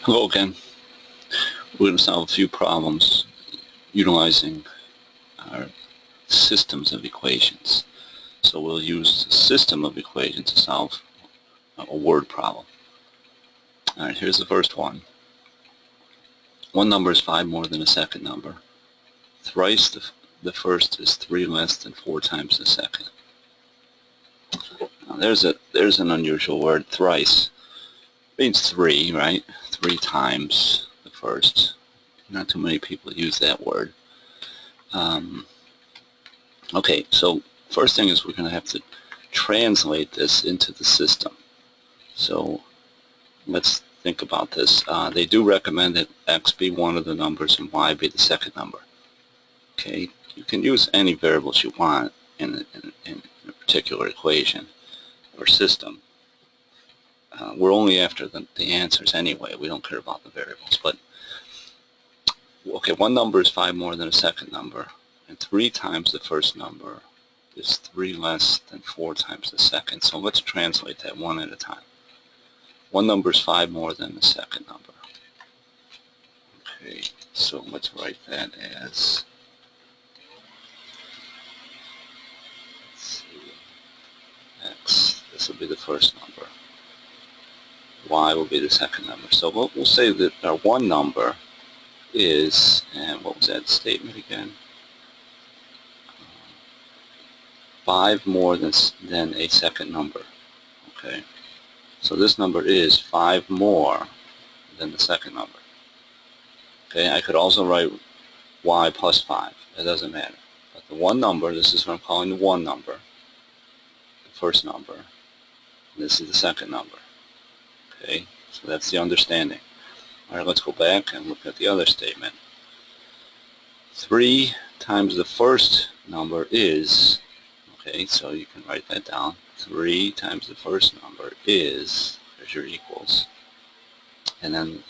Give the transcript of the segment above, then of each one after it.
Hello again. We're going to solve a few problems utilizing our systems of equations. So we'll use the system of equations to solve a word problem. Alright, here's the first one. One number is 5 more than a second number. Thrice the first is 3 less than 4 times the second. Now there's an unusual word, thrice. It means 3, right? 3 times the first. Not too many people use that word. Okay, so first thing is we're going to have to translate this into the system. So let's think about this. They do recommend that x be one of the numbers and y be the second number. Okay, you can use any variables you want in a particular equation or system. We're only after the answers anyway. We don't care about the variables. But okay, one number is 5 more than a second number, and 3 times the first number is 3 less than 4 times the second. So let's translate that one at a time. One number is 5 more than the second number. Okay, so let's write that as, let's see, x. This will be the first number. Y will be the second number. So we'll say that our one number is, and what was that statement again? 5 more than a second number. Okay, so this number is 5 more than the second number. Okay, I could also write y plus 5. It doesn't matter. But the one number, this is what I'm calling the one number, the first number, and this is the second number. Okay, so that's the understanding. All right, let's go back and look at the other statement. 3 times the first number is, okay, so you can write that down. 3 times the first number is, there's your equals. And then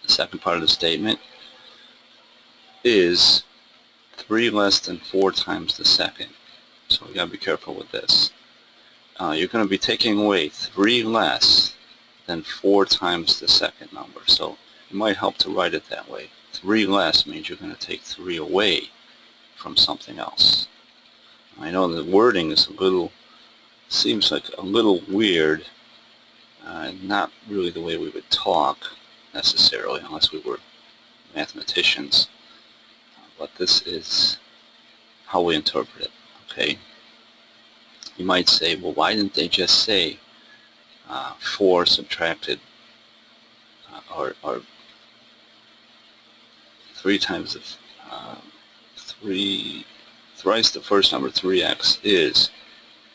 the second part of the statement is 3 less than 4 times the second. So we got to be careful with this. You're going to be taking away 3 less than 4 times the second number. So it might help to write it that way. 3 less means you're going to take 3 away from something else. I know the wording is seems like a little weird, not really the way we would talk necessarily unless we were mathematicians, but this is how we interpret it. Okay, you might say, well, why didn't they just say 4 subtracted or 3 times the 3 thrice the first number, 3x, is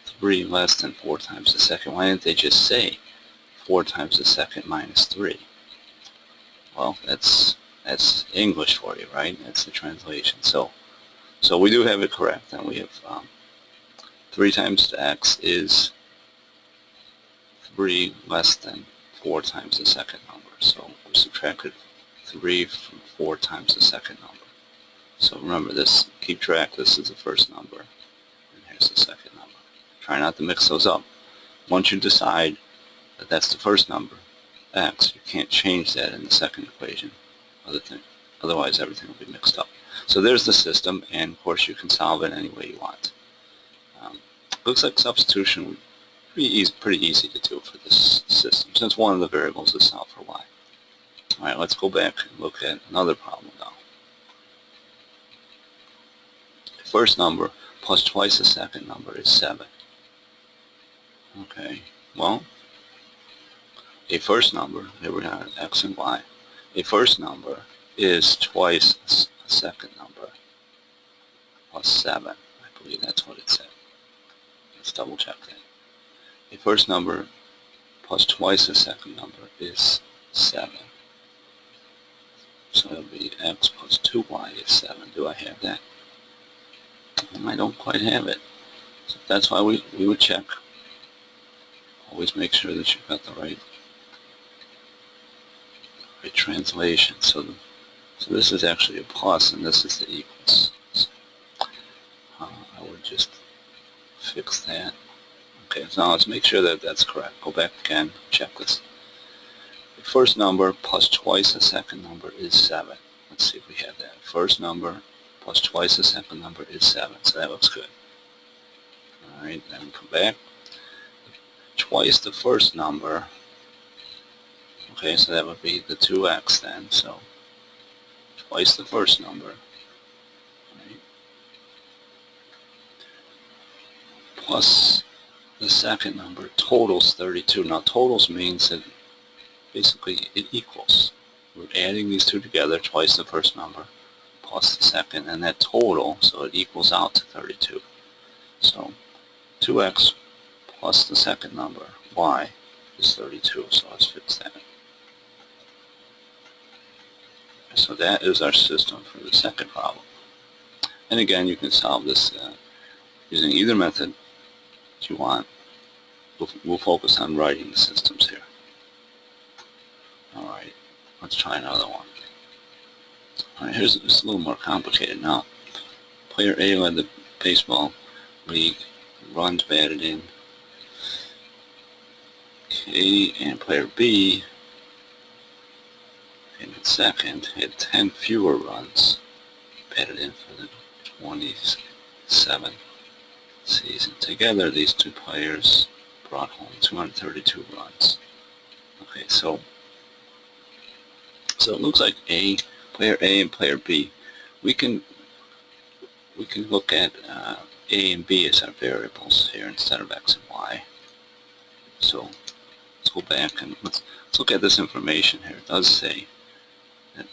3 less than 4 times the second. Why didn't they just say 4 times the second minus 3? Well, that's English for you, right? That's the translation. So we do have it correct, and we have 3 times x is 3 less than 4 times the second number. So we subtracted 3 from 4 times the second number. So remember this, keep track, this is the first number, and here's the second number. Try not to mix those up. Once you decide that that's the first number, x, you can't change that in the second equation. Otherwise everything will be mixed up. So there's the system, and of course you can solve it any way you want. Looks like substitution would be pretty easy to do for this system, since one of the variables is solved for y. Alright, let's go back and look at another problem now. The first number plus twice the second number is 7. Okay, well, a first number, here we have x and y. A first number is twice a second number plus 7. I believe that's what it said. Let's double check that. A first number plus twice a second number is 7. So it'll be x plus 2y is 7. Do I have that? I don't quite have it. So that's why we would check. Always make sure that you've got the right translation. So this is actually a plus, and this is the equals. So, I would just fix that. Okay, so now let's make sure that that's correct. Go back again, check this. first number plus twice the second number is 7. Let's see if we have that. First number plus twice the second number is 7. So that looks good. Alright, then we come back. Twice the first number. Okay, so that would be the 2x then. So twice the first number. Right, plus the second number totals 32. Now totals means that basically it equals. We're adding these two together, twice the first number plus the second, and that total, so it equals out to 32. So 2x plus the second number, y, is 32. So let's fix that. So that is our system for the second problem. And again, you can solve this using either method that you want. We'll focus on writing the systems here. Alright, let's try another one. Alright, here's it's a little more complicated now. Player A led the baseball league, runs batted in. Okay, and player B in second had 10 fewer runs batted in for the 27th season. Together, these two players brought home 232 runs. Okay, so it looks like player A and player B. We can look at A and B as our variables here instead of x and y. So let's go back and let's look at this information here. It does say that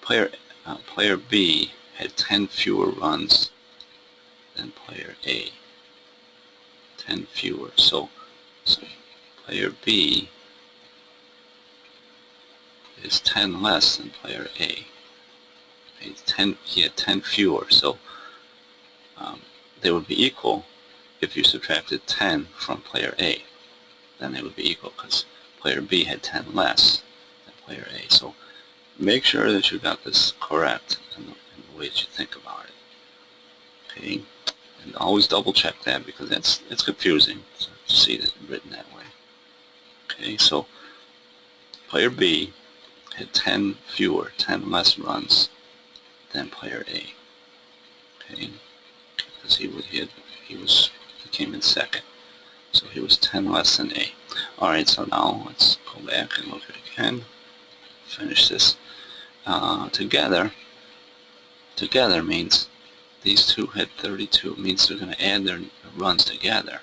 player B had 10 fewer runs than player A. 10 fewer. So player B is 10 less than player A. He had 10 fewer. So they would be equal if you subtracted 10 from player A. Then they would be equal because player B had 10 less than player A. So make sure that you got this correct in the way that you think about it. Okay, and always double check that because it's confusing to see it written that way. Okay, so player B had 10 less runs than player A. Okay, because he came in second, so he was 10 less than A. All right, so now let's go back and look at it again. Finish this. Together means these two had 32. Means they're going to add their runs together,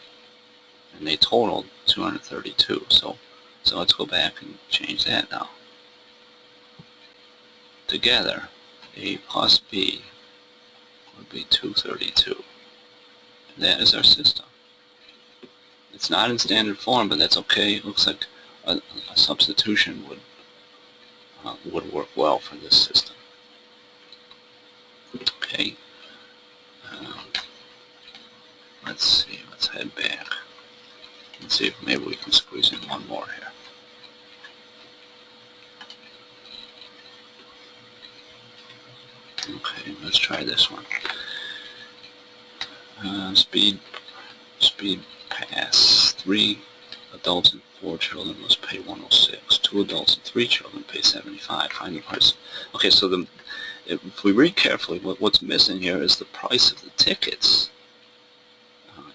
and they totaled 232. So let's go back and change that now. Together, A plus B would be 232. And that is our system. It's not in standard form, but that's okay. It looks like a substitution would work well for this system. Okay. Let's see. Let's head back. Let's see if maybe we can squeeze in one more here. Okay, let's try this one. Speed pass. 3 adults and 4 children must pay 106. 2 adults and 3 children pay 75. Find the price. Okay, so if we read carefully, what's missing here is the price of the tickets.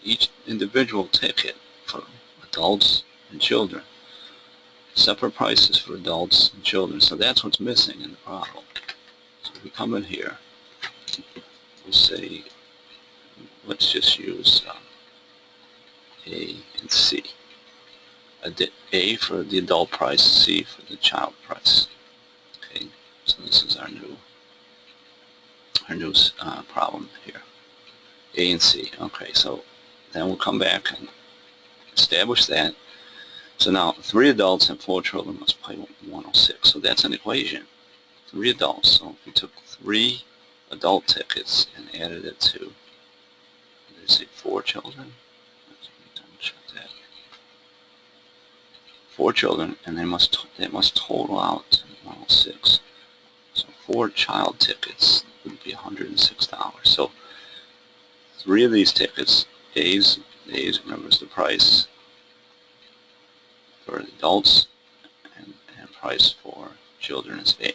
Each individual ticket for adults and children. Separate prices for adults and children. So that's what's missing in the problem. So we come in here. We'll say, let's just use A and C. A for the adult price, C for the child price. Okay, so this is our new problem here. A and C. Okay, so then we'll come back and establish that. So now 3 adults and 4 children must pay 106. So that's an equation. 3 adults. So if we took 3 adult tickets and added it to, let's say 4 children. Let's double check that. 4 children, and they must total out to 106. So 4 child tickets would be $106. So 3 of these tickets, A's remember is the price for adults, and price for children is A.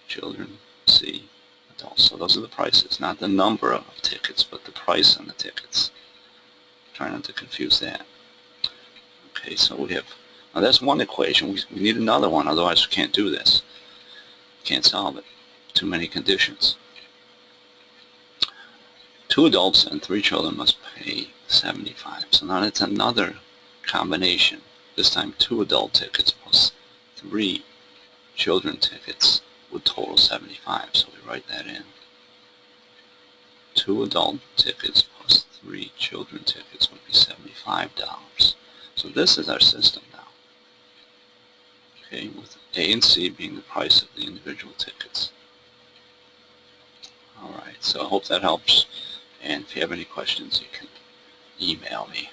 Children, C, adults. So those are the prices, not the number of tickets, but the price on the tickets. Try not to confuse that. Okay, so we have, now that's one equation. We need another one, otherwise we can't do this. Can't solve it. Too many conditions. 2 adults and 3 children must pay $75. So now it's another combination. This time 2 adult tickets plus 3 children tickets would total $75. So we write that in. 2 adult tickets plus 3 children tickets would be $75. So this is our system now. Okay, with A and C being the price of the individual tickets. Alright, so I hope that helps. And if you have any questions, you can email me.